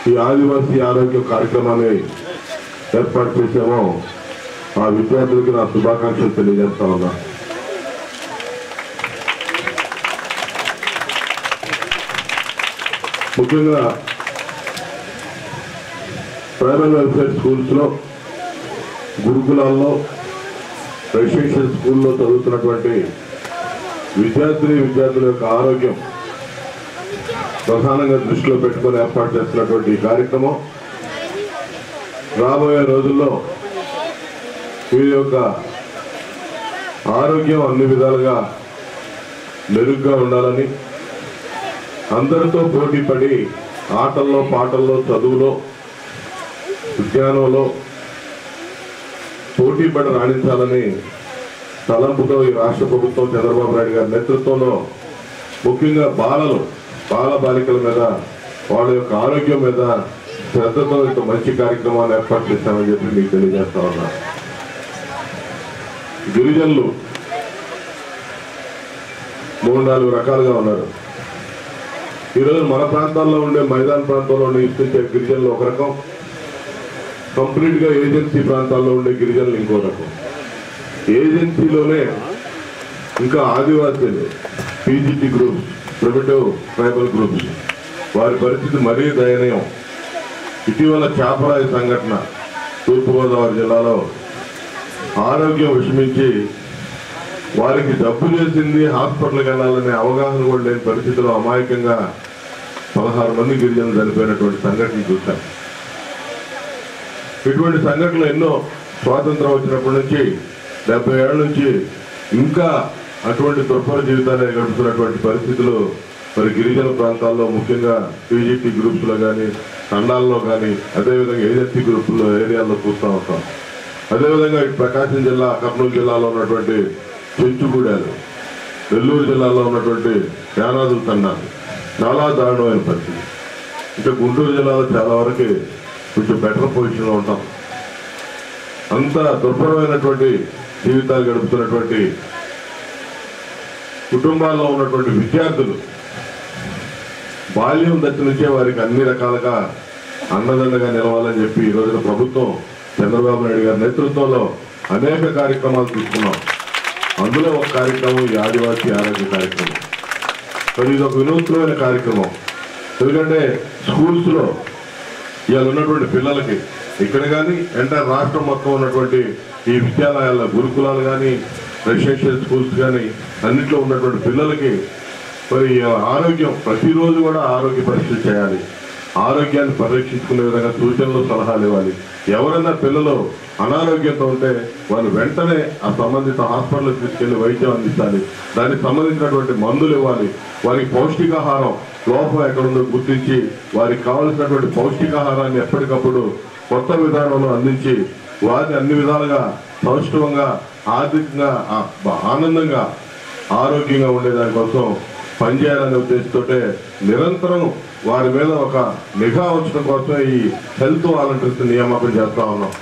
ఈ ఆదివాసీ ఆరోగ్య కార్యక్రమాన్ని ఏర్పాటు చేసామో ఆ విద్యార్థులకు నా శుభాకాంక్షలు తెలియజేస్తా ఉన్నా. ముఖ్యంగా ట్రైబల్ వెల్ఫేర్ స్కూల్స్లో, గురుకులాల్లో, రెసిడెన్షియల్ స్కూల్లో చదువుతున్నటువంటి విద్యార్థుల యొక్క ఆరోగ్యం ప్రధానంగా దృష్టిలో పెట్టుకొని ఏర్పాటు చేస్తున్నటువంటి ఈ కార్యక్రమం రాబోయే రోజుల్లో వీరి యొక్క ఆరోగ్యం అన్ని విధాలుగా మెరుగ్గా ఉండాలని, అందరితో పోటీ పడి ఆటల్లో, పాటల్లో, చదువులో, విజ్ఞానంలో పోటీ పడి రాణించాలని తలంపుతో ఈ రాష్ట్ర ప్రభుత్వం చంద్రబాబు నాయుడు గారి నేతృత్వంలో ముఖ్యంగా బాల బాలికల మీద, వాళ్ళ యొక్క ఆరోగ్యం మీద శ్రద్ధతో ఇంత మంచి కార్యక్రమాన్ని ఏర్పాటు చేశామని చెప్పి మీకు తెలియజేస్తా ఉన్నా. గిరిజనులు 3-4 రకాలుగా ఉన్నారు. ఈరోజు మన ప్రాంతాల్లో ఉండే మైదాన ప్రాంతంలో నివసించే గిరిజనులు ఒక రకం, కంప్లీట్ గా ఏజెన్సీ ప్రాంతాల్లో ఉండే గిరిజనులు ఇంకో రకం. ఏజెన్సీలోనే ఇంకా ఆదివాసీలు, PGT groups, primitive tribal groups, వారి పరిస్థితి మరీ దయనీయం. ఇటీవల చాపరాయి సంఘటన తూర్పుగోదావరి జిల్లాలో ఆరోగ్యం విషమించి వారికి జబ్బు చేసింది, హాస్పిటల్కి వెళ్ళాలనే అవగాహన కూడా లేని పరిస్థితిలో అమాయకంగా 16 మంది గిరిజనులు చనిపోయినటువంటి సంఘటనలు చూశాం. ఇటువంటి సంఘటనలు ఎన్నో స్వాతంత్రం వచ్చినప్పటి నుంచి 70 ఏళ్ల నుంచి ఇంకా అటువంటి దుర్భర జీవితాన్ని గడుపుతున్నటువంటి పరిస్థితులు మరి గిరిజన ప్రాంతాల్లో, ముఖ్యంగా పీజీటీ గ్రూప్స్ లో కానీ, తండాల్లో కానీ, అదేవిధంగా ఏజెన్సీ గ్రూపుల్లో ఏరియాల్లో చూస్తూ ఉంటాం. అదేవిధంగా ఇటు ప్రకాశం జిల్లా, కర్నూలు జిల్లాలో ఉన్నటువంటి చెంచుగూడాలు, నెల్లూరు జిల్లాలో ఉన్నటువంటి యానాదుల తండాలు చాలా దారుణమైన పరిస్థితి. ఇంకా గుంటూరు జిల్లాలో చాలా వరకు కొంచెం బెటర్ పొజిషన్లో ఉంటాం. అంత దుర్భరమైనటువంటి జీవితాలు గడుపుతున్నటువంటి కుటుంబాల్లో ఉన్నటువంటి విద్యార్థులు బాల్యం దశ నుంచే వారికి అన్ని రకాలుగా అండదండగా నిలవాలని చెప్పి ఈ రోజున ప్రభుత్వం చంద్రబాబు నాయుడు గారి నేతృత్వంలో అనేక కార్యక్రమాలు తీసుకున్నాం. అందులో ఒక కార్యక్రమం ఈ ఆదివాసీ ఆరోగ్య కార్యక్రమం. మరి ఇది ఒక వినూత్నమైన కార్యక్రమం. ఎందుకంటే స్కూల్స్లో ఇవాళ ఉన్నటువంటి పిల్లలకి ఇక్కడ కానీ ఎంటైర్ రాష్ట్రం మొత్తం ఉన్నటువంటి ఈ విద్యాలయాల గురుకులాలు కానీ, రెసిడెన్షియల్ స్కూల్స్ కానీ అన్నింటిలో ఉన్నటువంటి పిల్లలకి మరి ఆరోగ్యం ప్రతిరోజు కూడా ఆరోగ్య పరీక్షలు చేయాలి, ఆరోగ్యాన్ని పరిరక్షించుకునే విధంగా సూచనలు, సలహాలు ఇవ్వాలి. ఎవరైనా పిల్లలు అనారోగ్యంతో ఉంటే వాళ్ళు వెంటనే ఆ సంబంధిత హాస్పిటల్కి తీసుకెళ్లి వైద్యం అందించాలి, దానికి సంబంధించినటువంటి మందులు ఇవ్వాలి, వారికి పౌష్టికాహారం లోపం ఎక్కడుందో గుర్తించి వారికి కావలసినటువంటి పౌష్టికాహారాన్ని ఎప్పటికప్పుడు కొత్త విధానంలో అందించి వారిని అన్ని విధాలుగా సౌష్ఠవంగా, ఆర్థికంగా, ఆనందంగా, ఆరోగ్యంగా ఉండేదానికోసం పనిచేయాలనే ఉద్దేశంతో నిరంతరం వారి మీద ఒక నిఘా ఉంచడం కోసం ఈ హెల్త్ వాలంటీర్స్ నియామకం చేస్తా ఉన్నాం.